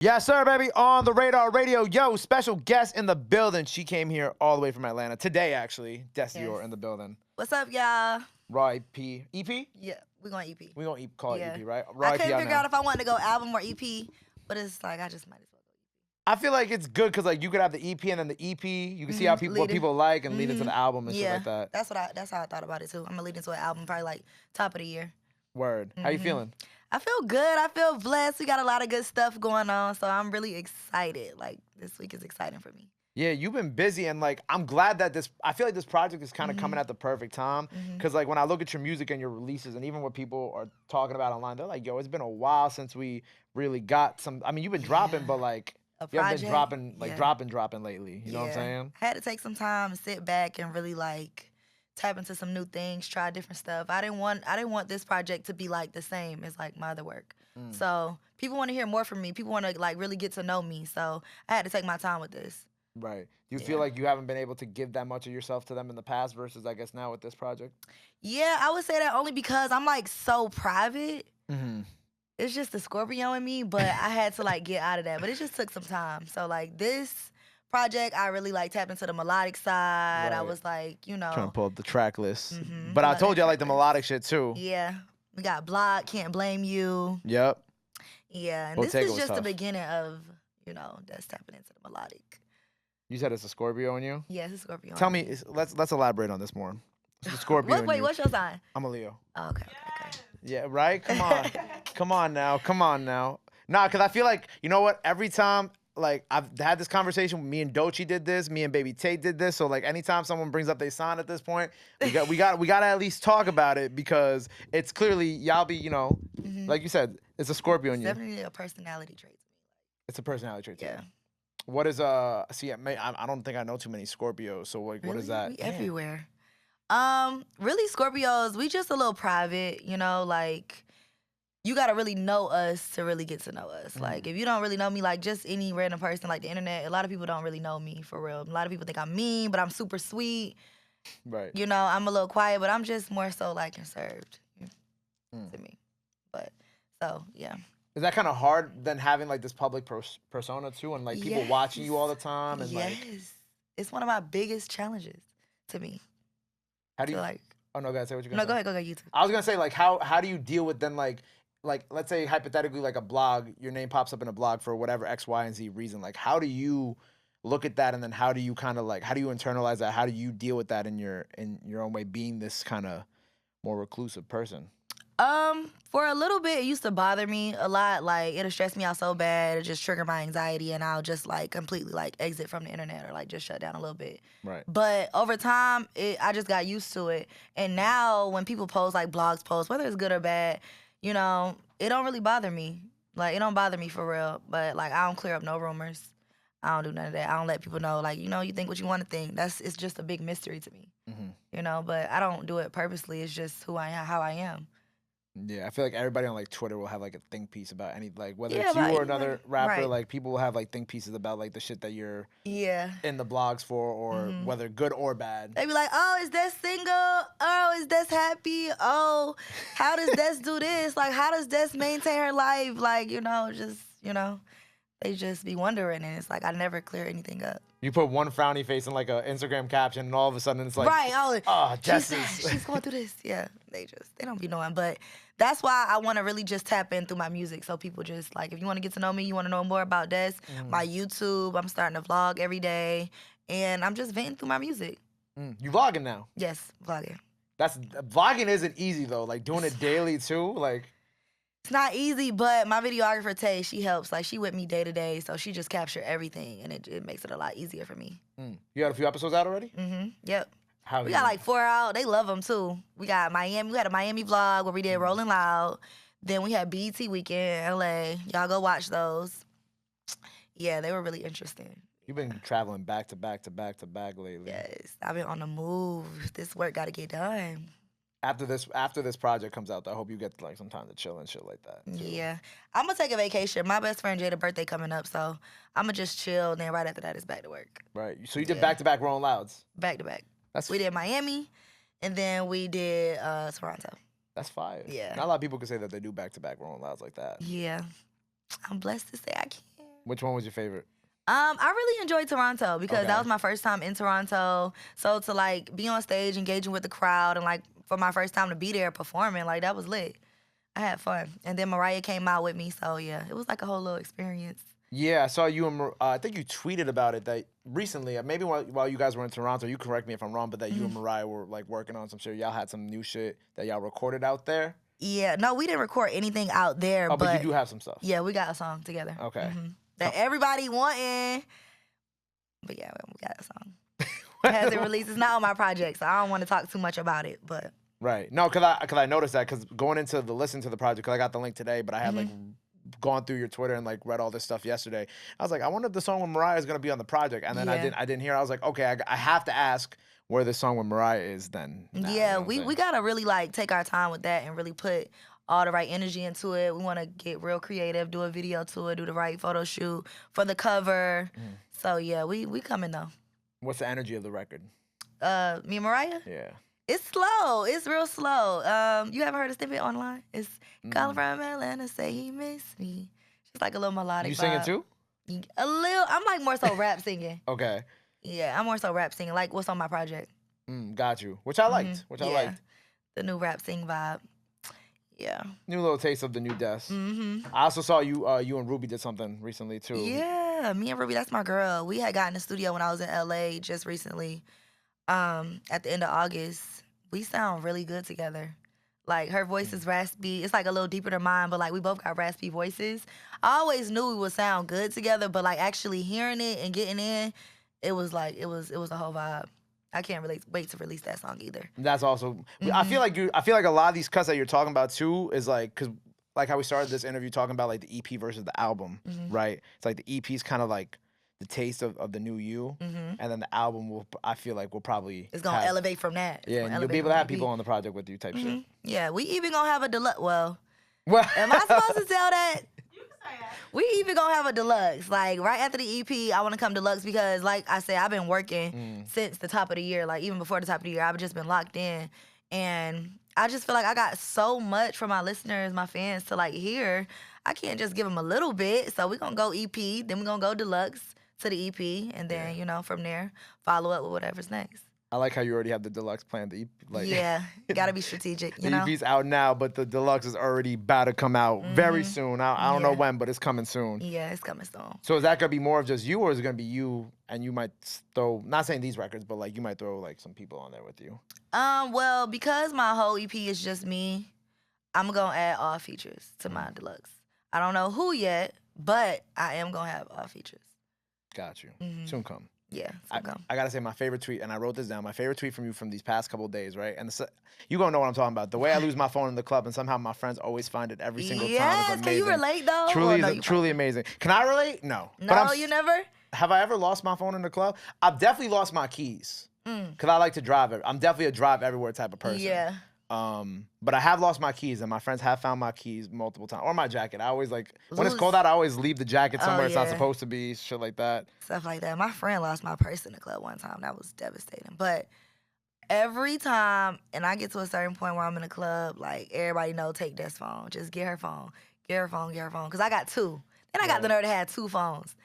Yes, sir, baby. On the Radar Radio. Yo, special guest in the building. She came here all the way from Atlanta. Today, actually. Dior in the building. What's up, y'all? Raw EP. EP? Yeah, we're going EP. We're going to call it EP, right? Raw I couldn't figure out if I wanted to go album or EP, but it's like, I just might as well go EP. I feel like it's good because like you could have the EP and then the EP. You can see how what people like and lead into the album and shit like that. That's how I thought about it, too. I'm going to lead into an album probably like top of the year. Word. How you feeling? I feel good. I feel blessed. We got a lot of good stuff going on, so I'm really excited. Like, this week is exciting for me. Yeah, you've been busy, and like I'm glad that I feel like this project is kind of coming at the perfect time. Because like when I look at your music and your releases, and even what people are talking about online, they're like, "Yo, it's been a while since we really got some." I mean, you've been dropping, but like you haven't been dropping, like dropping lately. You know what I'm saying? I had to take some time, sit back, and really like tap into some new things, try different stuff. I didn't want this project to be like the same as like my other work. So people want to hear more from me. People want to like really get to know me. So I had to take my time with this. Right. Do you feel like you haven't been able to give that much of yourself to them in the past versus I guess now with this project? Yeah, I would say that only because I'm like so private. It's just the Scorpio in me, but I had to like get out of that. But it just took some time. So like this project, I really like tapped into the melodic side. I was like, you know, trying to pull up the track list. But I told you I like the melodic shit too. Yeah. We got Block, Can't Blame You. Yep. Yeah. And this is just the beginning of, you know, that's tapping into the melodic. You said it's a Scorpio in you? Yeah, it's a Scorpio. Tell me, let's elaborate on this more. It's a Scorpio. Wait, what's your sign? I'm a Leo. Oh, okay. Yeah, right? Come on. Come on now. Nah, because I feel like, you know what? Every time, like, I've had this conversation, me and Doechii did this, me and Baby Tate did this, so, like, anytime someone brings up their sign at this point, we got to at least talk about it because it's clearly, y'all be, you know, like you said, it's a Scorpio in you. Definitely a personality trait to me. It's a personality trait, too. Yeah. What is, see, I don't think I know too many Scorpios, so, like, what is that? We everywhere. Really, Scorpios, we just a little private, you know, like, you gotta really know us to really get to know us. Like, if you don't really know me, like, just any random person, like the internet, a lot of people don't really know me, for real. A lot of people think I'm mean, but I'm super sweet. Right. You know, I'm a little quiet, but I'm just more so, like, conserved to me. But, so, yeah. Is that kind of hard than having, like, this public persona, too, and, like, people watching you all the time? And like, it's one of my biggest challenges to me. How do you, like, oh, no, go ahead, say what you're going to say. No, go ahead, you too. I was going to say, like, how do you deal with then, like, let's say, hypothetically, like, a blog, your name pops up in a blog for whatever X, Y, and Z reason. Like, how do you look at that, and then how do you kind of, like, how do you internalize that? How do you deal with that in your own way, being this kind of more reclusive person? For a little bit, it used to bother me a lot. Like, it'll stress me out so bad. It just trigger my anxiety, and I'll just, like, completely, like, exit from the internet or, like, just shut down a little bit. Right. But over time, I just got used to it. And now when people post, like, blogs post, whether it's good or bad, you know, it don't really bother me. Like, it don't bother me for real. But, like, I don't clear up no rumors. I don't do none of that. I don't let people know, like, you know, you think what you want to think. It's just a big mystery to me. You know, but I don't do it purposely. It's just who I am, how I am. Yeah, I feel like everybody on, like, Twitter will have, like, a think piece about any, like, whether it's you or another rapper, like, people will have, like, think pieces about, like, the shit that you're in the blogs for, or whether good or bad. They be like, oh, is Des single? Oh, is Des happy? Oh, how does Des do this? Like, how does Des maintain her life? Like, you know, just, you know, they just be wondering, and it's like, I never clear anything up. You put one frowny face in, like, a Instagram caption, and all of a sudden it's like, she's going through this. Yeah, they don't be knowing. But that's why I want to really just tap in through my music, so people just, like, if you want to get to know me, you want to know more about Des, my YouTube, I'm starting to vlog every day, and I'm just venting through my music. You vlogging now? Yes, vlogging. Vlogging isn't easy, though. Like, doing it daily, too, like... It's not easy, but my videographer, Tay, she helps. Like, she with me day to day, so she just capture everything, and it makes it a lot easier for me. You got a few episodes out already? Yep. We got like 4 out. They love them, too. We got Miami. We had a Miami vlog where we did Rolling Loud. Then we had BET Weekend, LA. Y'all go watch those. Yeah, they were really interesting. You've been traveling back to back to back to back lately. Yes, I've been on the move. This work got to get done. After this project comes out, I hope you get, like, some time to chill and shit like that, too. Yeah. I'm going to take a vacation. My best friend Jada's birthday coming up, so I'm going to just chill, and then right after that, it's back to work. Right. So you did back-to-back Rolling Louds? Back-to-back. We did Miami, and then we did Toronto. That's fire. Yeah. Not a lot of people can say that they do back-to-back Rolling Louds like that. Yeah. I'm blessed to say I can. Which one was your favorite? I really enjoyed Toronto because Okay. that was my first time in Toronto. So to like be on stage, engaging with the crowd, and like for my first time to be there performing, like that was lit. I had fun. And then Mariah came out with me, so yeah, it was like a whole little experience. Yeah, I saw you and I think you tweeted about it that recently, maybe while you guys were in Toronto, you correct me if I'm wrong, but that you and Mariah were like working on some shit. Y'all had some new shit that y'all recorded out there. Yeah, no, we didn't record anything out there, Oh, but you do have some stuff. yeah, we got a song together. Okay. That everybody wanting. But yeah, we got a song. It hasn't released. It's not on my project, so I don't want to talk too much about it. But Right. No, cause I noticed that because going into the listen to the project, cause I got the link today, but I had like gone through your Twitter and like read all this stuff yesterday. I was like, I wonder if the song with Mariah is gonna be on the project, and then I didn't hear. I was like, okay, I have to ask where the song with Mariah is then. Nah, yeah, you know we gotta really like take our time with that and really put all the right energy into it. We want to get real creative, do a video to it, do the right photo shoot for the cover. So yeah, we coming though. What's the energy of the record? Me and Mariah? Yeah. It's slow. It's real slow. You haven't heard a snippet online? It's calling from Atlanta, say he missed me. Just like a little melodic You singing vibe. too? A little. I'm like more so rap singing. Okay. Yeah, I'm more so rap singing, like what's on my project. Got you. Which I liked. Which I liked. The new rap sing vibe. Yeah. New little taste of the new desk. I also saw you and Rubi did something recently too. Yeah, me and Ruby, that's my girl. We had got in the studio when I was in LA just recently. At the end of August. We sound really good together. Like her voice is raspy. It's like a little deeper than mine, but like we both got raspy voices. I always knew we would sound good together, but like actually hearing it and getting in, it was like it was a whole vibe. I can't really wait to release that song either. That's also. I feel like a lot of these cuts that you're talking about too is like, cause like how we started this interview talking about like the EP versus the album, right? It's like the EP's kind of like the taste of the new you, and then the album I feel like will probably it's gonna elevate from that. Yeah, and you'll be able to have people on the project with you type shit. Yeah, we even gonna have a deluxe. Well, am I supposed to tell that? We even gonna have a deluxe. Like right after the EP, I wanna come deluxe because like I said, I've been working since the top of the year. Like even before the top of the year, I've just been locked in. And I just feel like I got so much from my listeners, my fans to like hear. I can't just give them a little bit. So we gonna go EP, then we gonna go deluxe to the EP, and then, you know, from there, follow up with whatever's next. I like how you already have the deluxe planned. The EP, like, yeah, you gotta be strategic, you know? The EP's out now, but the deluxe is already about to come out very soon. I don't know when, but it's coming soon. Yeah, it's coming soon. So is that gonna be more of just you, or is it gonna be you and you might throw, not saying these records, but like you might throw like some people on there with you? Well, because my whole EP is just me, I'm gonna add all features to my deluxe. I don't know who yet, but I am gonna have all features. Got you. Soon come. Yeah, I gotta say my favorite tweet, and I wrote this down. My favorite tweet from you from these past couple of days, right? And you gonna know what I'm talking about. The way I lose my phone in the club, and somehow my friends always find it every single time. Is amazing. Can you relate though? Truly amazing. Can I relate? No. No, you never. Have I ever lost my phone in the club? I've definitely lost my keys because I like to drive. I'm definitely a drive everywhere type of person. Yeah. But I have lost my keys, and my friends have found my keys multiple times, or my jacket. I always like when it's cold out, I always leave the jacket somewhere it's not supposed to be, shit like that. Stuff like that. My friend lost my purse in the club one time. That was devastating. But every time, and I get to a certain point where I'm in the club, like everybody know, take this phone, just get her phone, because I got two. Then I got the nerve to have two phones,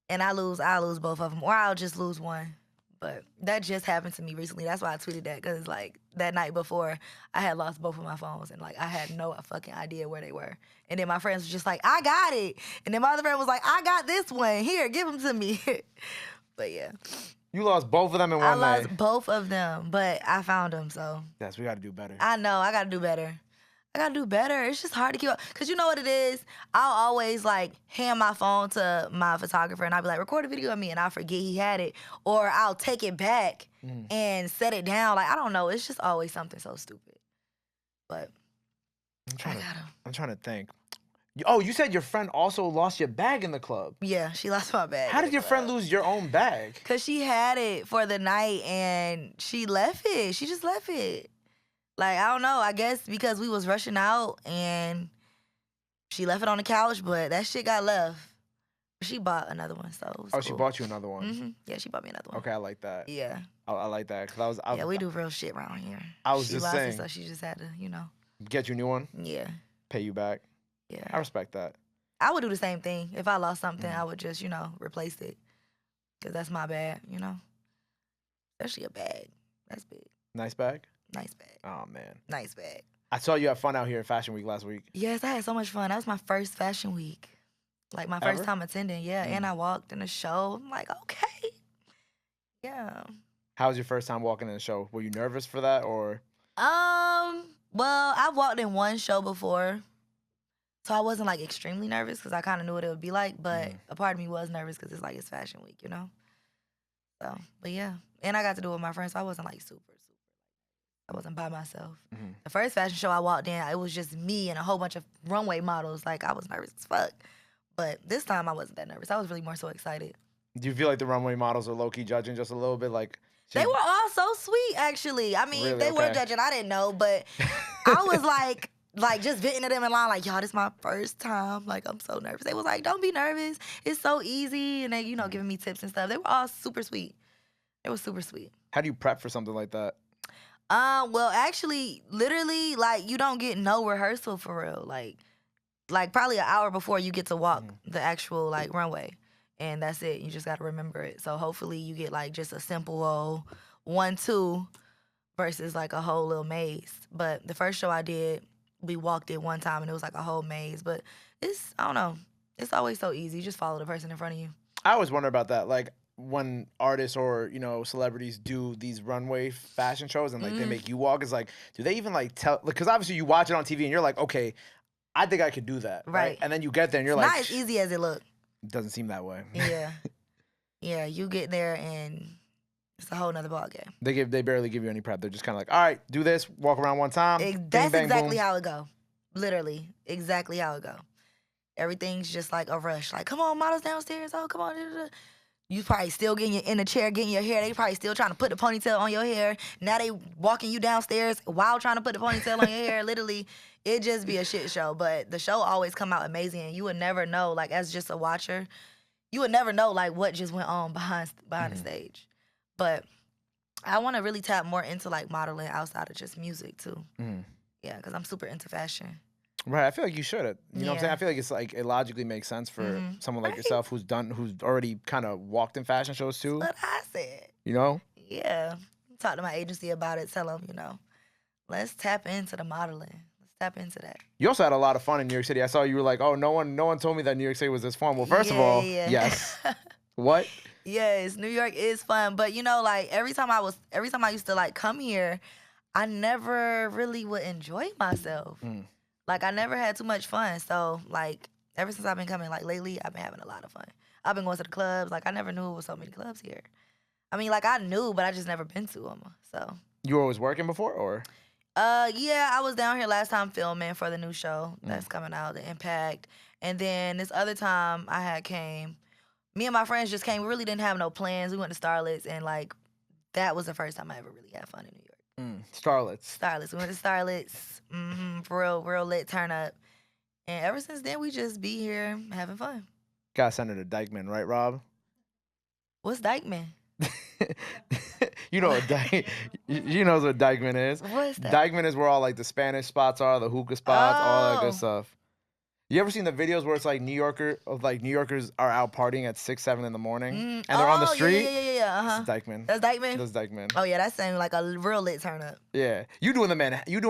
and I lose both of them, or I'll just lose one. But that just happened to me recently. That's why I tweeted that, because like that night before, I had lost both of my phones, and like I had no fucking idea where they were. And then my friends was just like, I got it. And then my other friend was like, I got this one. Here, give them to me. But yeah. You lost both of them in one night. I lost both of them, but I found them, so. Yes, we gotta do better. I know, I gotta do better. It's just hard to keep up. Because you know what it is? I'll always, like, hand my phone to my photographer, and I'll be like, record a video of me, and I'll forget he had it. Or I'll take it back and set it down. Like, I don't know. It's just always something so stupid. But I'm trying to think. Oh, you said your friend also lost your bag in the club. Yeah, she lost my bag. How did your friend lose your own bag? Because she had it for the night, and she left it. She just left it. Like, I don't know, I guess because we was rushing out and she left it on the couch, but that shit got left. She bought another one, so it was cool. She bought you another one? Mm-hmm. Yeah, she bought me another one. Okay, I like that. Yeah. I like that, because yeah, we do real shit around here. I was just saying. It, so she just had to, you know. Get you a new one? Yeah. Pay you back? Yeah. I respect that. I would do the same thing. If I lost something, I would just, replace it. Because that's my bag, Especially a bag. That's big. Nice bag? Nice bag. Oh, man. Nice bag. I saw you have fun out here at Fashion Week last week. Yes, I had so much fun. That was my first fashion week. Like, my first time attending, yeah. And I walked in the show. I'm like, okay. Yeah. How was your first time walking in the show? Were you nervous for that, or? Well, I've walked in one show before. So I wasn't, like, extremely nervous because I kind of knew what it would be like. But a part of me was nervous because it's, like, it's fashion week, So, but, yeah. And I got to do it with my friends, so I wasn't, like, super. I wasn't by myself. The first fashion show I walked in, it was just me and a whole bunch of runway models. Like, I was nervous as fuck. But this time, I wasn't that nervous. I was really more so excited. Do you feel like the runway models are low-key judging just a little bit? Like they were all so sweet, actually. I mean, really? They were judging. I didn't know, but I was like just venting to them in line, like, y'all, this is my first time. Like, I'm so nervous. They was like, don't be nervous. It's so easy. And they, giving me tips and stuff. They were all super sweet. It was super sweet. How do you prep for something like that? Well, actually, literally, like, you don't get no rehearsal for real. Like probably an hour before you get to walk the actual, like, runway. And that's it. You just got to remember it. So hopefully you get, like, just a simple old 1-2 versus, like, a whole little maze. But the first show I did, we walked it one time, and it was, like, a whole maze. But I don't know. It's always so easy. You just follow the person in front of you. I always wonder about that. Like, when artists or, celebrities do these runway fashion shows and, like, they make you walk, it's like, do they even, like, tell? Because obviously you watch it on TV and you're like, okay, I think I could do that. Right. And then you get there and you're like, not as easy as it looked. It doesn't seem that way. Yeah. Yeah, you get there and it's a whole nother ballgame. They barely give you any prep. They're just kind of like, all right, do this, walk around one time. That's exactly how it go. Literally, exactly how it go. Everything's just like a rush. Like, come on, models downstairs. Oh, come on. You probably still in the chair, getting your hair. They probably still trying to put the ponytail on your hair. Now they walking you downstairs while trying to put the ponytail on your hair. Literally, it just be a shit show. But the show always come out amazing, and you would never know, like, as just a watcher, you would never know, like, what just went on behind the stage. But I want to really tap more into, like, modeling outside of just music too. Yeah, because I'm super into fashion. Right, I feel like you should. You know what I'm saying? I feel like it's like it logically makes sense for someone like yourself who's already kind of walked in fashion shows too. That's what I said. Yeah. Talk to my agency about it. Tell them, let's tap into the modeling. Let's tap into that. You also had a lot of fun in New York City. I saw you were like, oh, no one told me that New York City was this fun. Well, first of all, yes. What? Yes, New York is fun, but like every time I used to like come here, I never really would enjoy myself. Like, I never had too much fun. So, like, ever since I've been coming, like, lately, I've been having a lot of fun. I've been going to the clubs. Like, I never knew there was so many clubs here. I mean, like, I knew, but I just never been to them. So. You were always working before, or? Yeah, I was down here last time filming for the new show that's coming out, The Impact. And then this other time I had came, me and my friends just came. We really didn't have no plans. We went to Starlet's, and, like, that was the first time I ever really had fun in New York. Starlet's. We went to Starlet's. Real lit turn up. And ever since then, we just be here having fun. Gotta send her to Dykeman, right, Rob? What's Dykeman? You know what you knows what Dykeman is. What's that? Dykeman is where all, like, the Spanish spots are, the hookah spots, all that good stuff. You ever seen the videos where it's like New Yorkers are out partying at 6, 7 in the morning, and they're on the street? Yeah. It's Dykeman. That's Dykeman? That's Dykeman. Oh, yeah, that sounds like a real lit turn up. Yeah. You doing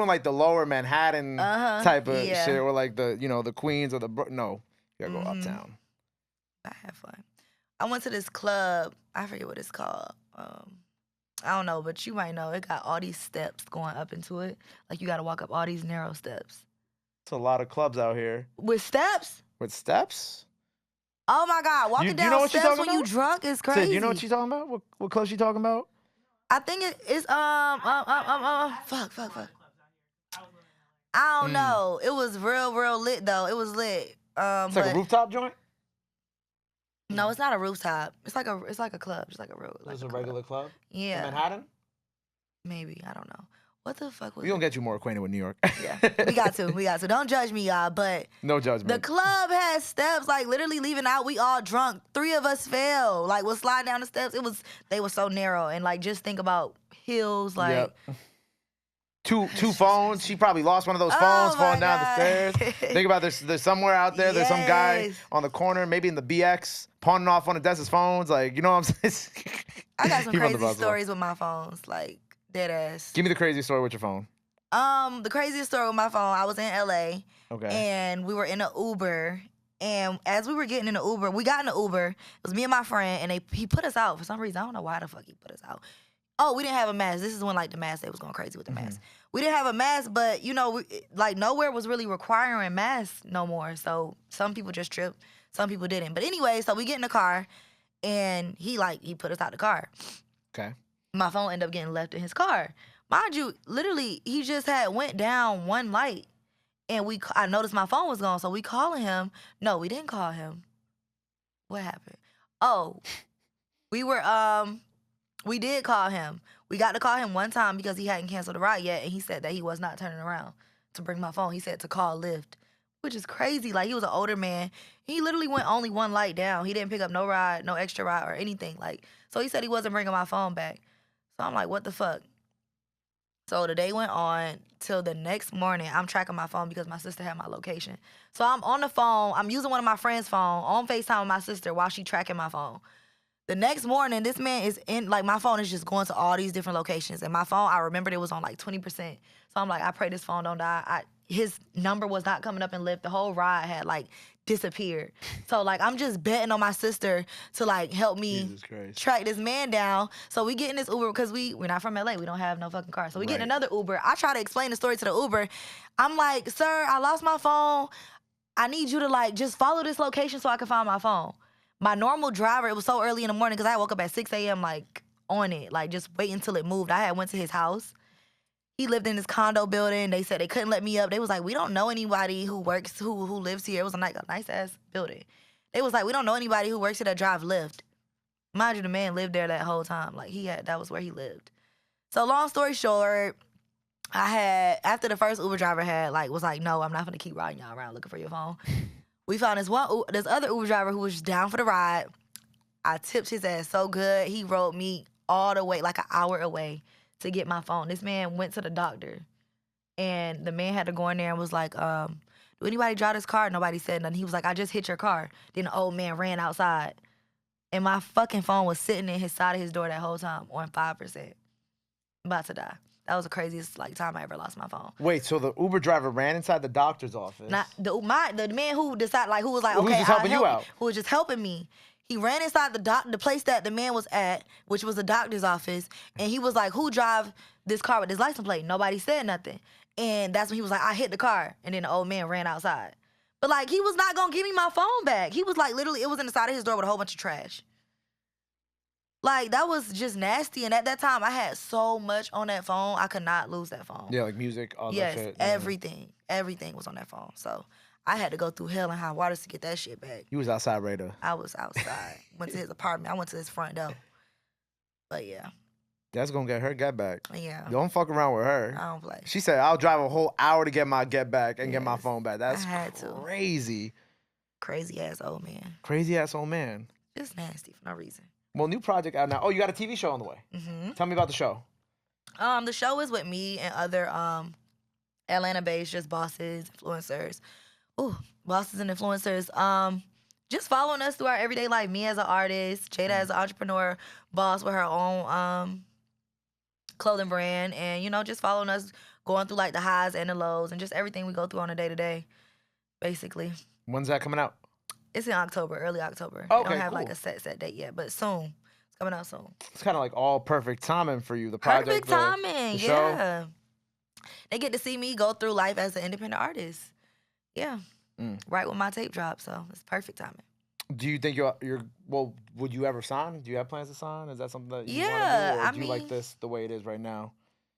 like the lower Manhattan type of shit, or like the, the Queens or no. You gotta go uptown. I had fun. I went to this club. I forget what it's called. I don't know, but you might know. It got all these steps going up into it. Like, you gotta walk up all these narrow steps. It's a lot of clubs out here. With steps? With steps? Oh my God! Walking down steps when you drunk is crazy. Sid, you know what she's talking about? What club she talking about? I think it's fuck. I don't know. It was real lit though. It was lit. It's like a rooftop joint. No, it's not a rooftop. It's like a club. It's like a real. It's a regular club. Yeah. In Manhattan. Maybe, I don't know. What the fuck was we gonna get you more acquainted with New York. Yeah, we got to. Don't judge me, y'all, but... No judgment. The club has steps, like, literally leaving out, we all drunk. 3 of us fell. Like, was sliding down the steps. They were so narrow. And, like, just think about hills, like... Yep. two phones. She probably lost one of those phones falling down the stairs. Think about there's somewhere out there. There's some guy on the corner, maybe in the BX, pawning off one of Dessa's phones. Like, you know what I'm saying? I got some crazy stories with my phones, like dead ass. Give me the crazy story with your phone. The craziest story with my phone, I was in LA. Okay. And we were in an Uber. And as we were getting in the Uber, we got in the Uber. It was me and my friend, and he put us out for some reason. I don't know why the fuck he put us out. Oh, we didn't have a mask. This is when like the mask day was going crazy with the mask. We didn't have a mask, but you know, like nowhere was really requiring masks no more. So some people just tripped, some people didn't. But anyway, so we get in the car, and he put us out the car. Okay. My phone ended up getting left in his car. Mind you, literally, he just had went down one light. And I noticed my phone was gone, so we calling him. No, we didn't call him. What happened? Oh, we did call him. We got to call him one time because he hadn't canceled the ride yet, and he said that he was not turning around to bring my phone. He said to call Lyft, which is crazy. Like, he was an older man. He literally went only one light down. He didn't pick up no ride, no extra ride or anything. Like, so he said he wasn't bringing my phone back. So I'm like, what the fuck? So the day went on till the next morning. I'm tracking my phone because my sister had my location. So I'm on the phone. I'm using one of my friend's phone on FaceTime with my sister while she tracking my phone. The next morning, this man is in, like, my phone is just going to all these different locations. And my phone, I remembered it was on like 20%. So I'm like, I pray this phone don't die. His number was not coming up in Lyft. The whole ride had like disappeared. So like, I'm just betting on my sister to like help me track this man down. So we get in this Uber because we're not from LA. We don't have no fucking car. So we get in another Uber. I try to explain the story to the Uber. I'm like, sir, I lost my phone. I need you to like just follow this location so I can find my phone. My normal driver, it was so early in the morning because I woke up at 6 a.m. like on it, like just waiting until it moved. I had went to his house. He lived in this condo building. They said they couldn't let me up. They was like, we don't know anybody who works, who lives here. It was a nice ass building. They was like, we don't know anybody who works here that drive Lyft. Mind you, the man lived there that whole time. Like that was where he lived. So long story short, after the first Uber driver was like, no, I'm not gonna keep riding y'all around looking for your phone. We found this other Uber driver who was just down for the ride. I tipped his ass so good. He rode me all the way, like an hour away, to get my phone. This man went to the doctor, and the man had to go in there and was like, do anybody drive this car? Nobody said nothing. He was like, I just hit your car. Then the old man ran outside, and my fucking phone was sitting in his side of his door that whole time on 5%. About to die. That was the craziest time I ever lost my phone. Wait, so the Uber driver ran inside the doctor's office? Not the man who decided, who was like, okay, who was just helping you out? Who was just helping me. He ran inside the place that the man was at, which was the doctor's office, and he was like, who drive this car with this license plate? Nobody said nothing. And that's when he was like, I hit the car. And then the old man ran outside. But like, he was not gonna give me my phone back. He was like, literally, it was in the side of his door with a whole bunch of trash. Like, that was just nasty. And at that time, I had so much on that phone, I could not lose that phone. Yeah, like music, all that shit. Yes, everything. Everything was on that phone. So I had to go through hell and high waters to get that shit back. You was outside, Raider. I was outside. Went to his apartment. I went to his front door. But yeah. That's gonna get her get back. Yeah. Don't fuck around with her. I don't play. She said, I'll drive a whole hour to get my get back and get my phone back. That's crazy. Crazy ass old man. Crazy ass old man. Just nasty for no reason. Well, new project out now. Oh, you got a TV show on the way. Mm-hmm. Tell me about the show. The show is with me and other Atlanta-based just bosses, influencers. Ooh, bosses and influencers. Just following us through our everyday life. Me as an artist, Jada as an entrepreneur, boss with her own clothing brand, and you know, just following us going through like the highs and the lows and just everything we go through on a day-to-day, basically. When's that coming out? It's in October, early October. Okay, we don't have like a set date yet, but soon. It's coming out soon. It's kind of like all perfect timing for you, the project. Perfect timing, the show. yeah. They get to see me go through life as an independent artist. Yeah. Right when my tape drops, so it's perfect timing. Do you think well, would you ever sign? Do you have plans to sign? Is that something that you want to do? Or do you like this the way it is right now?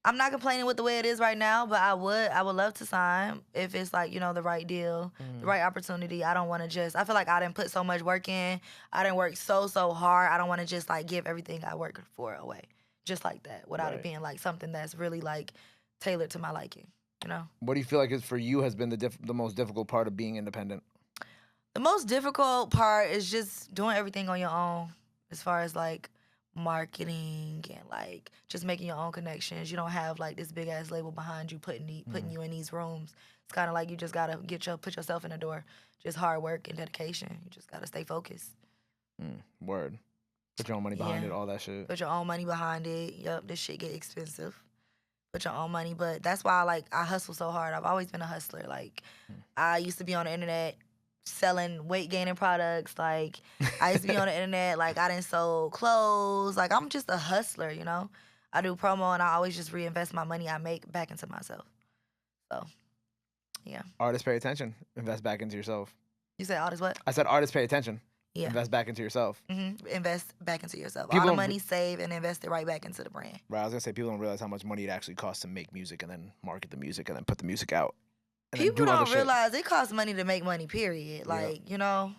I'm not complaining with the way it is right now, but I would love to sign if it's like, you know, the right deal, the right opportunity. I don't want to I feel like I didn't put so much work in. I didn't work so hard. I don't want to just like give everything I worked for away just like that without it being like something that's really like tailored to my liking, you know? What do you feel like is for you has been the most difficult part of being independent? The most difficult part is just doing everything on your own as far as like marketing and like just making your own connections. You don't have like this big ass label behind you putting you in these rooms. It's kind of like you just gotta put yourself in the door. Just hard work and dedication. You just gotta stay focused. Word. Put your own money behind it, all that shit. Put your own money behind it. Yup, this shit get expensive. Put your own money, but that's why I hustle so hard. I've always been a hustler. Like I used to be on the internet selling weight gaining products. Like I used to be on the internet. Like I done sold clothes. Like I'm just a hustler, you know. I do promo and I always just reinvest my money I make back into myself. So, yeah. Artists pay attention. Invest back into yourself. You said artists what? I said artists pay attention. Yeah. Invest back into yourself. Invest back into yourself. People all the money save and invest it right back into the brand. Right. I was gonna say people don't realize how much money it actually costs to make music and then market the music and then put the music out. And People then do don't realize it costs money to make money. Period. Like you know,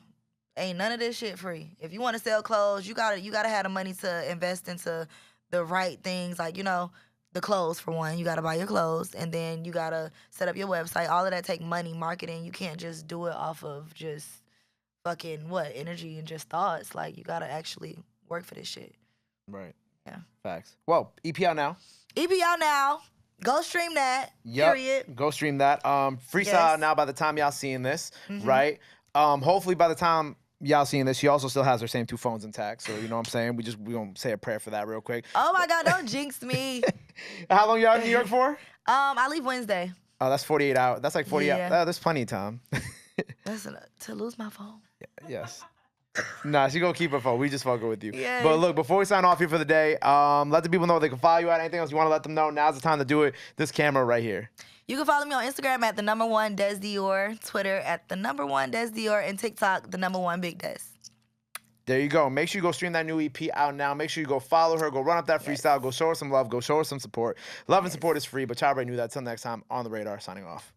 ain't none of this shit free. If you want to sell clothes, you gotta have the money to invest into the right things. Like you know, the clothes for one. You gotta buy your clothes, and then you gotta set up your website. All of that take money. Marketing. You can't just do it off of just fucking energy and just thoughts. Like you gotta actually work for this shit. Right. Yeah. Facts. Well, EP out now. EP out now. Go stream that. Yep. Period. Go stream that. Freestyle now by the time y'all seeing this, right? Hopefully by the time y'all seeing this, she also still has her same 2 phones intact. So you know what I'm saying? We gonna say a prayer for that real quick. Oh my God, don't jinx me. How long y'all in New York for? I leave Wednesday. Oh, that's 48 hours. That's like 40 hours. Oh, there's plenty of time. That's to lose my phone. Yes. Nah, she gonna keep her phone. We just fucking with you. Yay. But look, before we sign off here for the day, let the people know they can follow you at anything else you want to let them know. Now's the time to do it. This camera right here. You can follow me on Instagram at #1 Des Dior, Twitter at #1 Des Dior, and TikTok #1 Big Des. There you go. Make sure you go stream that new EP out now. Make sure you go follow her. Go run up that freestyle. Go show her some love. Go show her some support. Love and support is free, but y'all already knew that. Till next time, on the radar, signing off.